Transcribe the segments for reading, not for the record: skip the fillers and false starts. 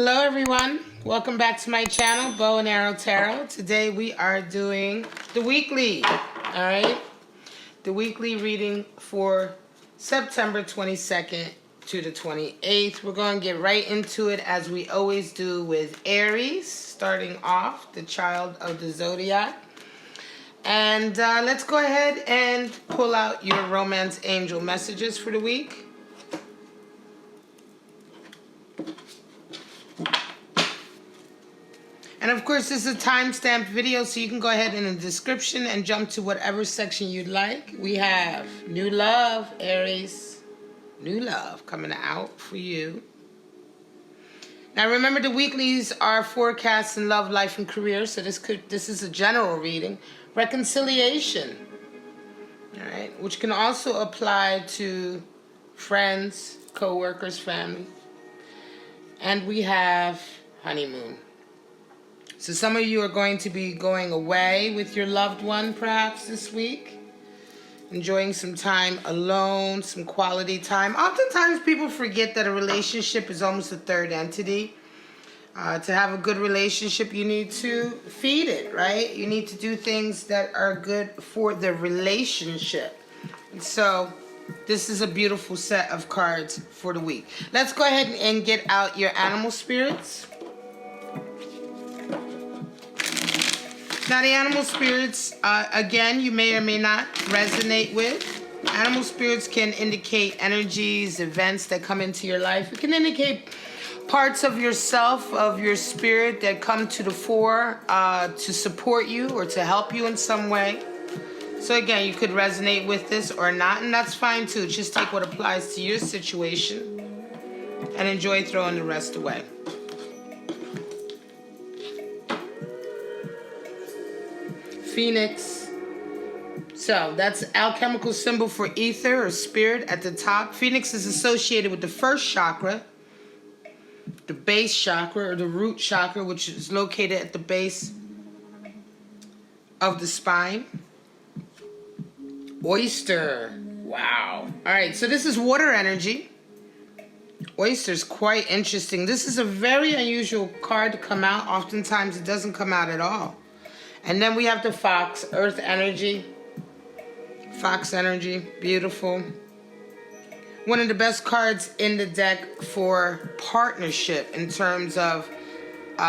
Hello everyone, welcome back to my channel, Bow and Arrow Tarot. Today we are doing the weekly, alright? The weekly reading for September 22nd to the 28th. We're going to get right into it as we always do with Aries, starting off, the child of the zodiac. And let's go ahead and pull out your romance angel messages for the week. And of course, this is a time-stamped video, so you can go ahead in the description and jump to whatever section you'd like. We have new love, Aries. New love coming out for you. Now remember, the weeklies are forecasts in love, life, and career, so this is a general reading. Reconciliation, all right, which can also apply to friends, co-workers, family. And we have honeymoon. So some of you are going to be going away with your loved one perhaps this week. Enjoying some time alone, some quality time. Oftentimes people forget that a relationship is almost a third entity. To have a good relationship, you need to feed it, right? You need to do things that are good for the relationship. And so this is a beautiful set of cards for the week. Let's go ahead and get out your animal spirits. Now the animal spirits, again, you may or may not resonate with. Animal spirits can indicate energies, events that come into your life. It can indicate parts of yourself, of your spirit that come to the fore to support you or to help you in some way. So again, you could resonate with this or not, and that's fine too. Just take what applies to your situation and enjoy throwing the rest away. Phoenix. So that's alchemical symbol for ether or spirit at the top. Phoenix is associated with the first chakra, the base chakra or the root chakra, which is located at the base of the spine. Oyster. Wow. All right, so this is water energy. Oyster is quite interesting. This is a very unusual card to come out. Oftentimes it doesn't come out at all. And then we have the fox, earth energy. Fox energy, beautiful. One of the best cards in the deck for partnership in terms of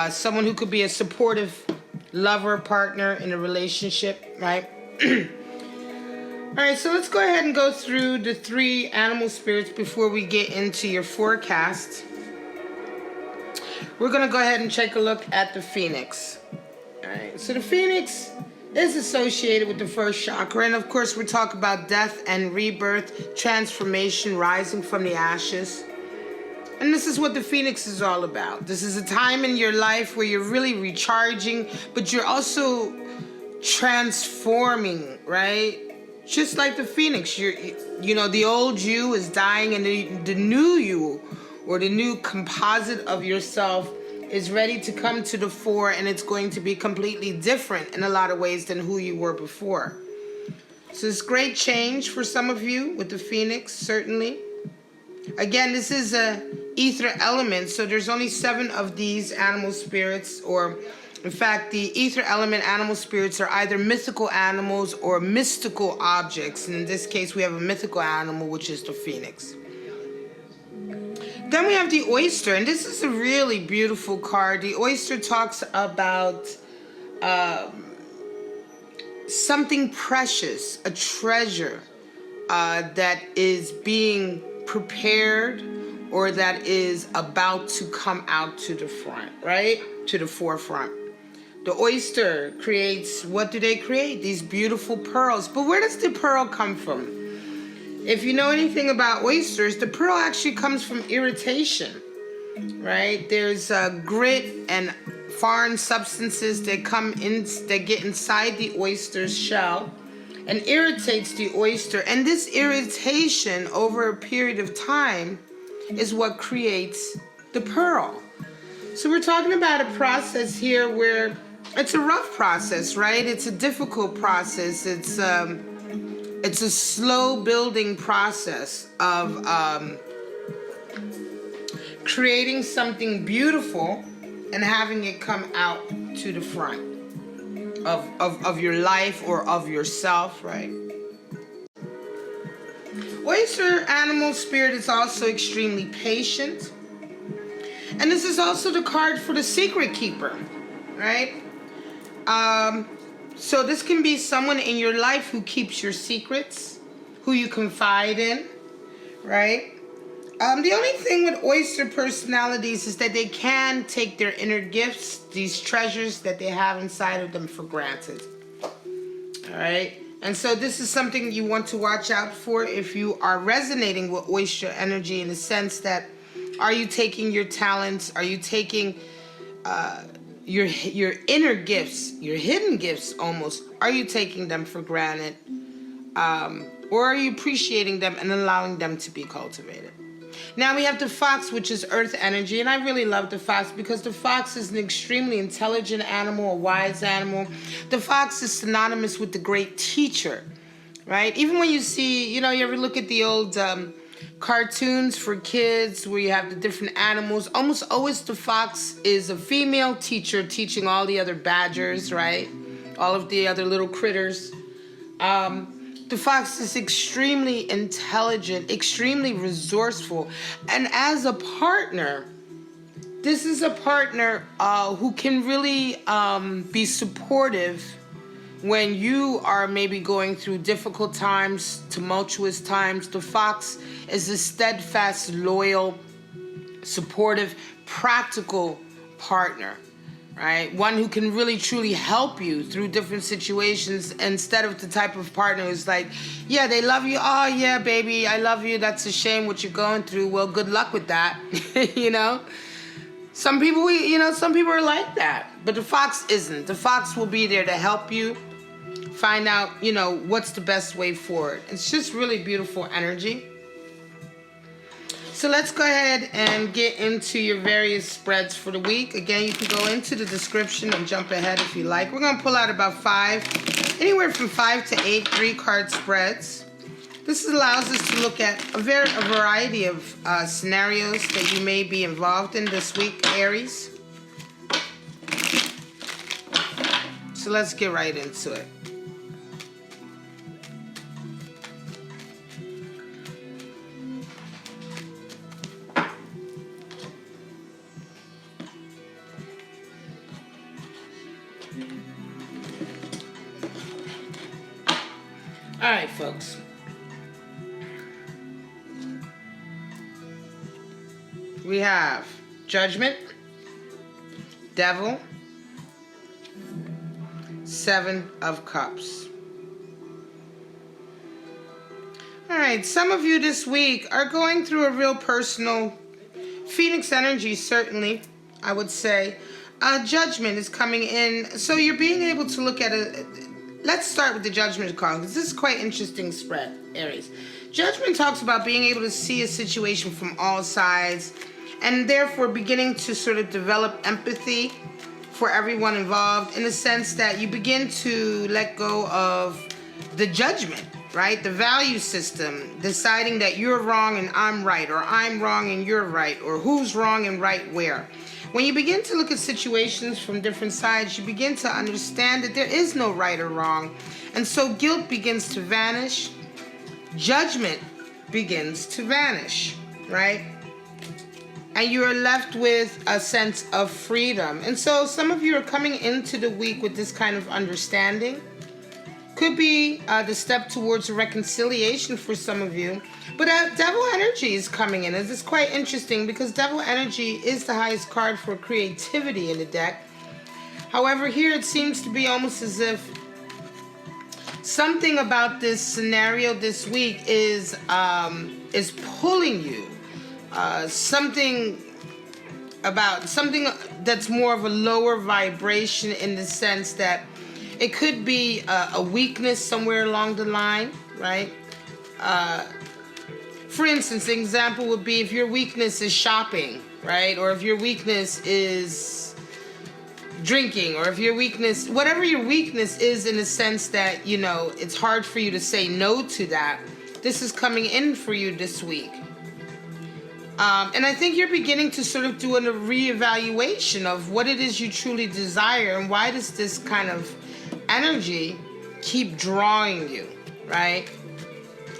someone who could be a supportive lover, partner in a relationship, right? All right, so let's go ahead and go through the three animal spirits before we get into your forecast. We're going to go ahead and take a look at the Phoenix. All right, so the Phoenix is associated with the first chakra, and of course we're talking about death and rebirth, transformation, rising from the ashes. And this is what the Phoenix is all about. This is a time in your life where you're really recharging, but you're also transforming, right? Just like the Phoenix, you know, the old you is dying, and the new you, or the new composite of yourself, is ready to come to the fore, and it's going to be completely different in a lot of ways than who you were before. So it's great change for some of you with the Phoenix, certainly. Again, this is a ether element, so there's only 7 of these animal spirits, or in fact, the ether element animal spirits are either mythical animals or mystical objects. And in this case, we have a mythical animal, which is the Phoenix. Then we have the oyster, and this is a really beautiful card. The oyster talks about something precious, a treasure that is being prepared or that is about to come out to the front, right? To the forefront. The oyster creates, what do they create? These beautiful pearls. But where does the pearl come from? If you know anything about oysters, the pearl actually comes from irritation, right? There's grit and foreign substances that come in, that get inside the oyster's shell and irritates the oyster. And this irritation over a period of time is what creates the pearl. So we're talking about a process here where it's a rough process, right? It's a difficult process. It's a slow building process of creating something beautiful and having it come out to the front of your life or of yourself, right? Oyster animal spirit is also extremely patient. And this is also the card for the secret keeper, right? So this can be someone in your life who keeps your secrets, who you confide in, right? The only thing with oyster personalities is that they can take their inner gifts, these treasures that they have inside of them, for granted. All right? And so this is something you want to watch out for if you are resonating with oyster energy, in the sense that, are you taking your talents? Are you taking your inner gifts, your hidden gifts almost? Are you taking them for granted? Or are you appreciating them and allowing them to be cultivated? Now we have the fox, which is earth energy, and I really love the fox because the fox is an extremely intelligent animal, a wise animal. The fox is synonymous with the great teacher, right? Even when you see, you ever look at the old cartoons for kids where you have the different animals, almost always the fox is a female teacher teaching all the other badgers, right? All of the other little critters. The fox is extremely intelligent, extremely resourceful. And as a partner, this is a partner who can really be supportive when you are maybe going through difficult times, tumultuous times. The fox is a steadfast, loyal, supportive, practical partner. Right? One who can really truly help you through different situations, instead of the type of partner who's like, yeah, they love you. Oh, yeah, baby, I love you. That's a shame what you're going through. Well, good luck with that. Some people, some people are like that, but the fox isn't. The fox will be there to help you find out, what's the best way forward. It's just really beautiful energy. So let's go ahead and get into your various spreads for the week. Again, you can go into the description and jump ahead if you like. We're going to pull out about anywhere from 5 to 8 3-card spreads. This allows us to look at a variety of scenarios that you may be involved in this week, Aries. So let's get right into it. All right, folks. We have Judgment, Devil, 7 of Cups. All right, some of you this week are going through a real personal Phoenix energy, certainly, I would say. Judgment is coming in, so you're being able to look at a... Let's start with the Judgment card, because this is quite interesting spread, Aries. Judgment talks about being able to see a situation from all sides, and therefore beginning to sort of develop empathy for everyone involved, in the sense that you begin to let go of the judgment, right? The value system, deciding that you're wrong and I'm right, or I'm wrong and you're right, or who's wrong and right where. When you begin to look at situations from different sides, you begin to understand that there is no right or wrong. And so guilt begins to vanish. Judgment begins to vanish, right? And you are left with a sense of freedom. And so some of you are coming into the week with this kind of understanding. Could be the step towards a reconciliation for some of you. But Devil energy is coming in. This is quite interesting because Devil energy is the highest card for creativity in the deck. However, here it seems to be almost as if something about this scenario this week is pulling you. Something that's more of a lower vibration, in the sense that it could be a weakness somewhere along the line, right? For instance, the example would be if your weakness is shopping, right? Or if your weakness is drinking, or if your weakness, whatever your weakness is, in the sense that, it's hard for you to say no to that. This is coming in for you this week. And I think you're beginning to sort of do a reevaluation of what it is you truly desire and why does this kind of energy keep drawing you, right?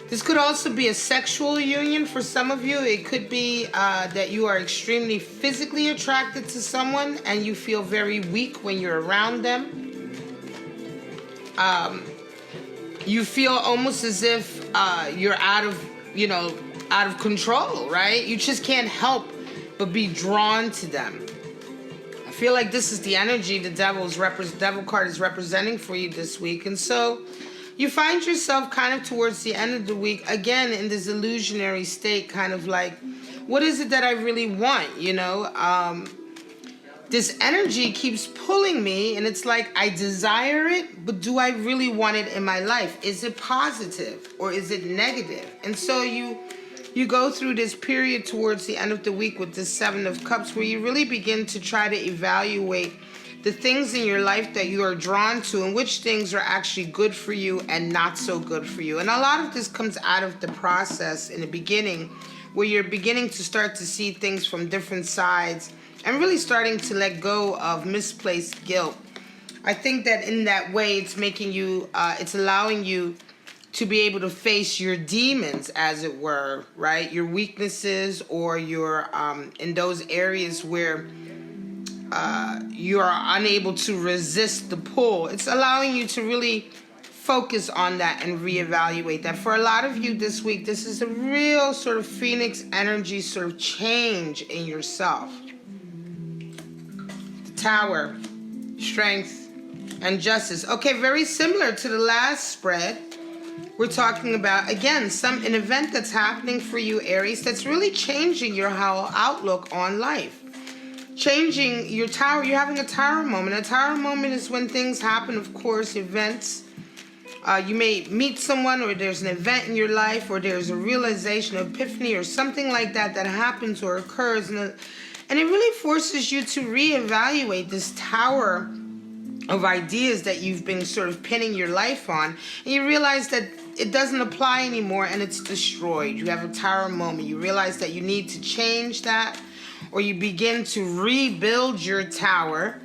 This could also be a sexual union for some of you. It could be that you are extremely physically attracted to someone and you feel very weak when you're around them. You feel almost as if you're out of control, right? You just can't help but be drawn to them. I feel like this is the energy the devil card is representing for you this week. And so you find yourself kind of towards the end of the week, again, in this illusionary state, kind of like, what is it that I really want, This energy keeps pulling me, and it's like, I desire it, but do I really want it in my life? Is it positive or is it negative? And so you go through this period towards the end of the week with the Seven of Cups where you really begin to try to evaluate the things in your life that you are drawn to and which things are actually good for you and not so good for you. And a lot of this comes out of the process in the beginning where you're beginning to start to see things from different sides and really starting to let go of misplaced guilt. I think that in that way it's making you, it's allowing you to be able to face your demons, as it were, right? Your weaknesses or your, in those areas where you are unable to resist the pull. It's allowing you to really focus on that and reevaluate that. For a lot of you this week, this is a real sort of Phoenix energy sort of change in yourself. The Tower, strength, and justice. Okay, very similar to the last spread. We're talking about, again, an event that's happening for you, Aries, that's really changing your whole outlook on life. Changing your tower. You're having a tower moment. A tower moment is when things happen, of course, events. You may meet someone, or there's an event in your life, or there's a realization, epiphany, or something like that that happens or occurs. And it really forces you to reevaluate this tower of ideas that you've been sort of pinning your life on. And you realize that it doesn't apply anymore and it's destroyed. You have a tower moment. You realize that you need to change that, or you begin to rebuild your tower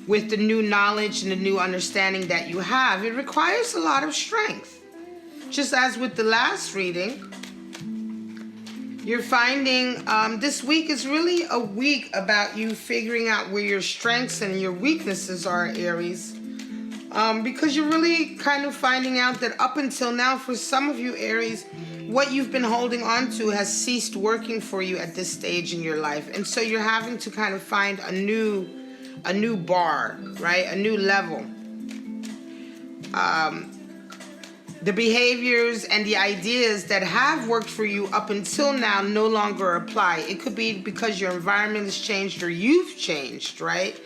with the new knowledge and the new understanding that you have. It requires a lot of strength. Just as with the last reading, you're finding this week is really a week about you figuring out where your strengths and your weaknesses are, Aries. Because you're really kind of finding out that up until now, for some of you, Aries, what you've been holding on to has ceased working for you at this stage in your life. And so you're having to kind of find a new bar, right? A new level. The behaviors and the ideas that have worked for you up until now no longer apply. It could be because your environment has changed or you've changed, right?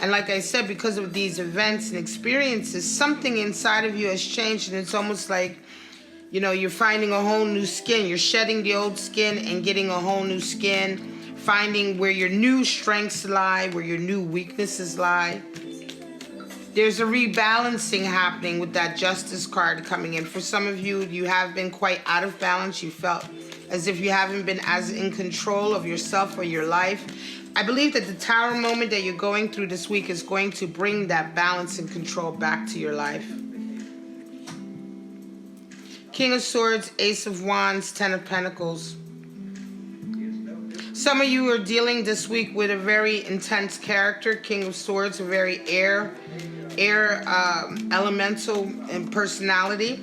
And like I said, because of these events and experiences, something inside of you has changed, and it's almost like, you're finding a whole new skin. You're shedding the old skin and getting a whole new skin, finding where your new strengths lie, where your new weaknesses lie. There's a rebalancing happening with that Justice card coming in. For some of you, you have been quite out of balance. You felt as if you haven't been as in control of yourself or your life. I believe that the Tower moment that you're going through this week is going to bring that balance and control back to your life. King of Swords, Ace of Wands, Ten of Pentacles. Some of you are dealing this week with a very intense character. King of Swords, a very air elemental in personality.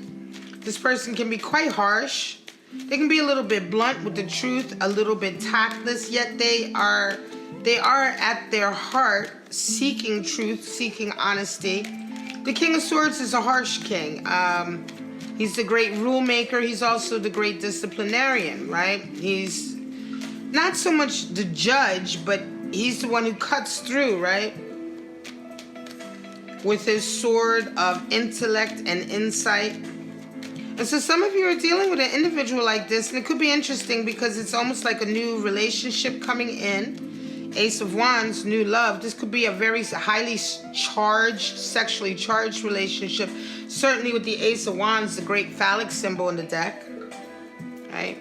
This person can be quite harsh. They can be a little bit blunt with the truth, a little bit tactless, yet they are at their heart seeking truth, seeking honesty. The King of Swords is a harsh king. He's the great rule maker. He's also the great disciplinarian, right? He's not so much the judge, but he's the one who cuts through, right? With his sword of intellect and insight. And so some of you are dealing with an individual like this, and it could be interesting because it's almost like a new relationship coming in. Ace of Wands, new love. This could be a very highly charged, sexually charged relationship. Certainly with the Ace of Wands, the great phallic symbol in the deck, right?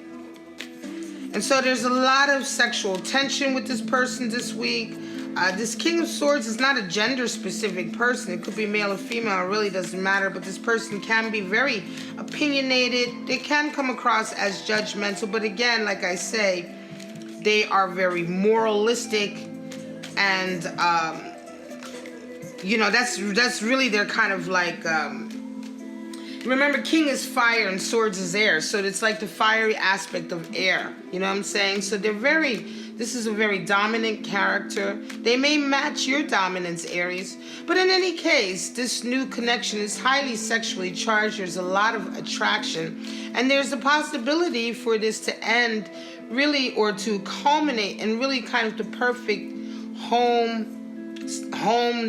And so there's a lot of sexual tension with this person this week. This King of Swords is not a gender-specific person. It could be male or female. It really doesn't matter. But this person can be very opinionated. They can come across as judgmental. But again, like I say, they are very moralistic. And, you know, that's really their kind of like... remember, King is fire and Swords is air. So it's like the fiery aspect of air. You know what I'm saying? So they're very... This is a very dominant character. They may match your dominance, Aries. But in any case, this new connection is highly sexually charged. There's a lot of attraction. And there's a possibility for this to end really, or to culminate in really kind of the perfect home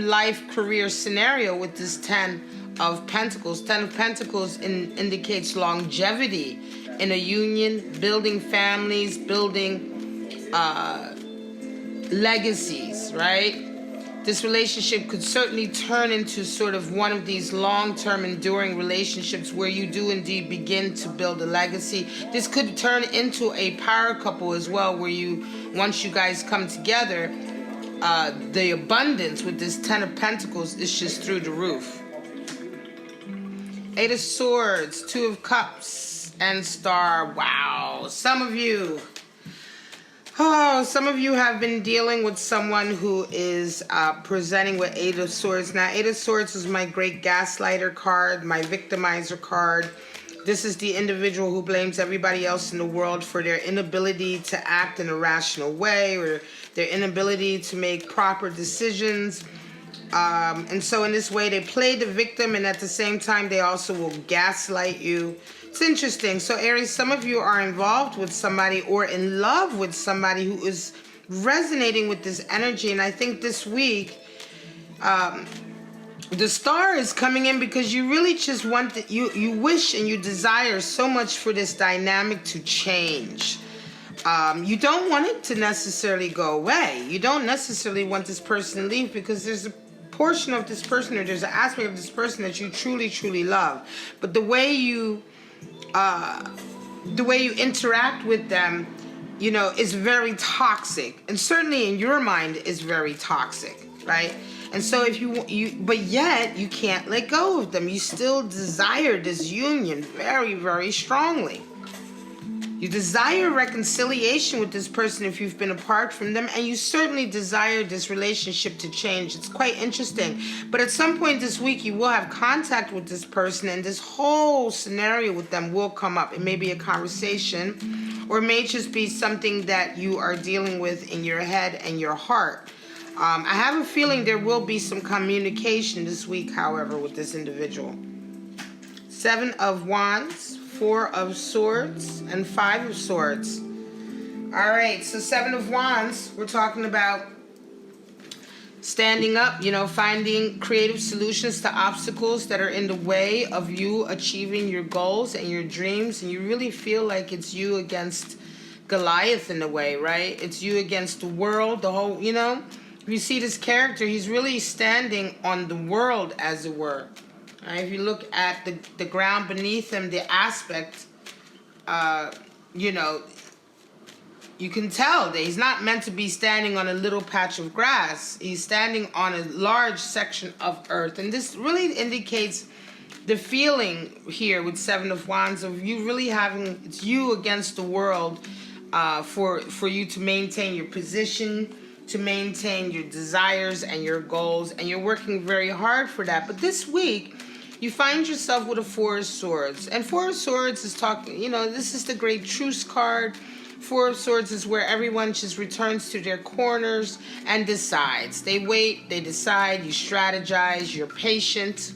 life career scenario with this 10 of Pentacles. 10 of Pentacles indicates longevity in a union, building families, building legacies, right? This relationship could certainly turn into sort of one of these long-term enduring relationships where you do indeed begin to build a legacy. This could turn into a power couple as well, where you, once you guys come together, the abundance with this 10 of Pentacles is just through the roof. 8 of Swords, 2 of Cups, and Star. Wow. Some of you have been dealing with someone who is presenting with 8 of Swords. Now, 8 of Swords is my great gaslighter card, my victimizer card. This is the individual who blames everybody else in the world for their inability to act in a rational way, or their inability to make proper decisions. And so in this way, they play the victim, and at the same time, they also will gaslight you. It's interesting. So Aries, some of you are involved with somebody or in love with somebody who is resonating with this energy. And I think this week, the star is coming in because you really just want, you wish and you desire so much for this dynamic to change. You don't want it to necessarily go away. You don't necessarily want this person to leave, because there's a portion of this person, or there's an aspect of this person that you truly, truly love. But the way you interact with them, you know, is very toxic, and certainly in your mind is very toxic, right? And so if but yet you can't let go of them. You still desire this union very, very strongly. You desire reconciliation with this person if you've been apart from them, and you certainly desire this relationship to change. It's quite interesting. But at some point this week, you will have contact with this person, and this whole scenario with them will come up. It may be a conversation, or it may just be something that you are dealing with in your head and your heart. I have a feeling there will be some communication this week, however, with this individual. 7 of Wands, 4 of Swords, and 5 of Swords. All right, so 7 of Wands, we're talking about standing up, you know, finding creative solutions to obstacles that are in the way of you achieving your goals and your dreams. And you really feel like it's you against Goliath in a way, right? It's you against the world, the whole, you know. If you see this character, he's really standing on the world, as it were. If you look at the ground beneath him, the aspect, you know, you can tell that he's not meant to be standing on a little patch of grass. He's standing on a large section of earth. And this really indicates the feeling here with 7 of Wands of you really having, it's you against the world, for you to maintain your position, to maintain your desires and your goals. And you're working very hard for that. But this week, you find yourself with a 4 of Swords. And 4 of Swords is talking, you know, this is the great truce card. 4 of Swords is where everyone just returns to their corners and decides. They wait, they decide, you strategize, you're patient.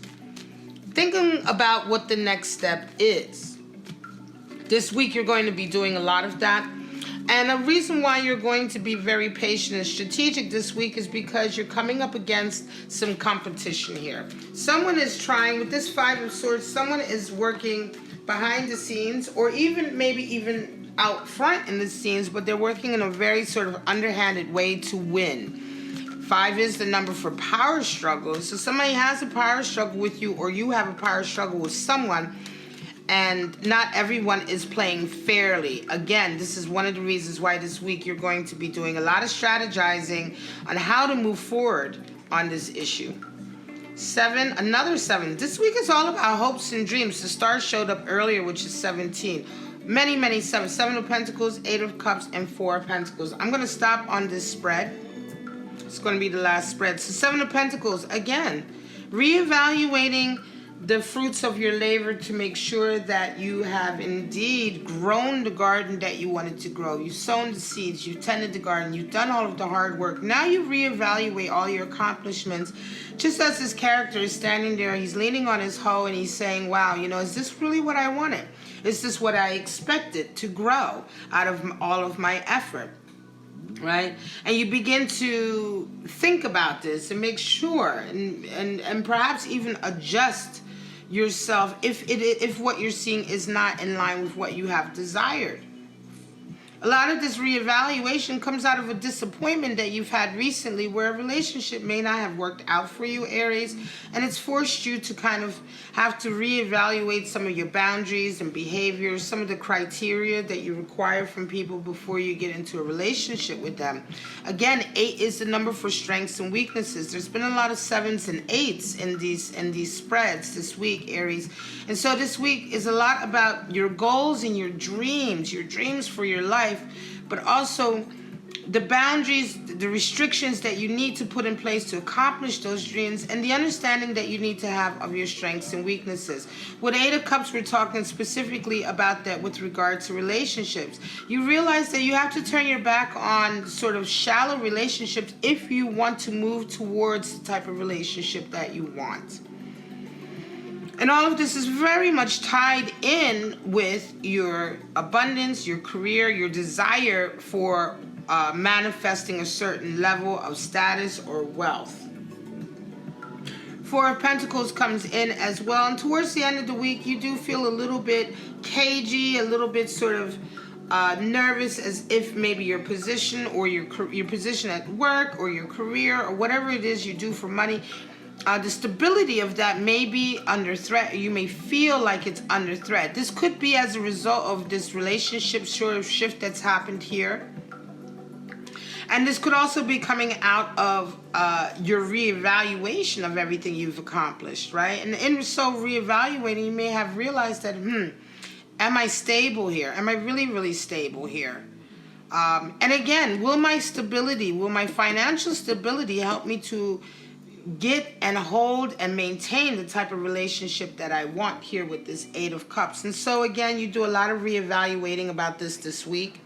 Thinking about what the next step is. This week you're going to be doing a lot of that. And a reason why you're going to be very patient and strategic this week is because you're coming up against some competition here. Someone is trying, with this 5 of Swords, someone is working behind the scenes, or even maybe even out front in the scenes, but they're working in a very sort of underhanded way to win. 5 is the number for power struggles. So somebody has a power struggle with you, or you have a power struggle with someone, and not everyone is playing fairly. Again, this is one of the reasons why this week you're going to be doing a lot of strategizing on how to move forward on this issue. 7, another 7. This week is all about hopes and dreams. The stars showed up earlier, which is 17. Many, many 7. 7 of Pentacles, 8 of Cups, and 4 of Pentacles. I'm going to stop on this spread. It's going to be the last spread. So 7 of Pentacles, again, reevaluating the fruits of your labor to make sure that you have indeed grown the garden that you wanted to grow. You've sown the seeds, you've tended the garden, you've done all of the hard work. Now you reevaluate all your accomplishments. Just as this character is standing there, he's leaning on his hoe and he's saying, wow, you know, is this really what I wanted? Is this what I expected to grow out of all of my effort? Right? And you begin to think about this and make sure and perhaps even adjust yourself if what you're seeing is not in line with what you have desired. A lot of this reevaluation comes out of a disappointment that you've had recently where a relationship may not have worked out for you, Aries, and it's forced you to kind of have to reevaluate some of your boundaries and behaviors, some of the criteria that you require from people before you get into a relationship with them. Again, 8 is the number for strengths and weaknesses. There's been a lot of 7s and 8s in these spreads this week, Aries. And so this week is a lot about your goals and your dreams for your life, but also the boundaries, the restrictions that you need to put in place to accomplish those dreams, and the understanding that you need to have of your strengths and weaknesses. With 8 of Cups, we're talking specifically about that with regard to relationships. You realize that you have to turn your back on sort of shallow relationships if you want to move towards the type of relationship that you want. And all of this is very much tied in with your abundance, your career, your desire for manifesting a certain level of status or wealth. 4 of Pentacles comes in as well. And towards the end of the week, you do feel a little bit cagey, a little bit sort of nervous, as if maybe your position or your position at work or your career or whatever it is you do for money, the stability of that may be under threat. You may feel like it's under threat. This could be as a result of this relationship sort of shift that's happened here. And this could also be coming out of your reevaluation of everything you've accomplished, right? And in so reevaluating, you may have realized that, am I stable here? Am I really, really stable here? And again, will my financial stability help me to get and hold and maintain the type of relationship that I want here with this 8 of Cups? And so again, you do a lot of reevaluating about this week.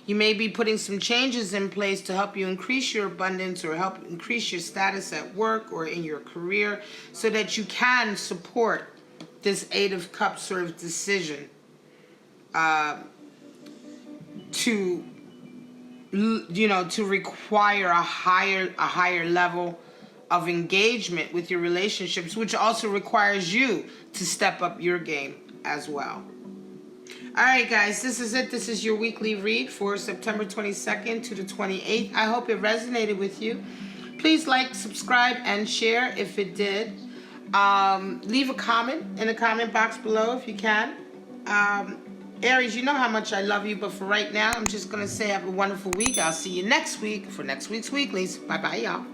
You may be putting some changes in place to help you increase your abundance or help increase your status at work or in your career so that you can support this 8 of Cups sort of decision to require a higher level of engagement with your relationships, which also requires you to step up your game as well. All right, guys, this is it. This is your weekly read for September 22nd to the 28th. I hope it resonated with you. Please like, subscribe, and share if it did. Leave a comment in the comment box below if you can. Aries, you know how much I love you, but for right now, I'm just going to say have a wonderful week. I'll see you next week for next week's weeklies. Bye-bye, y'all.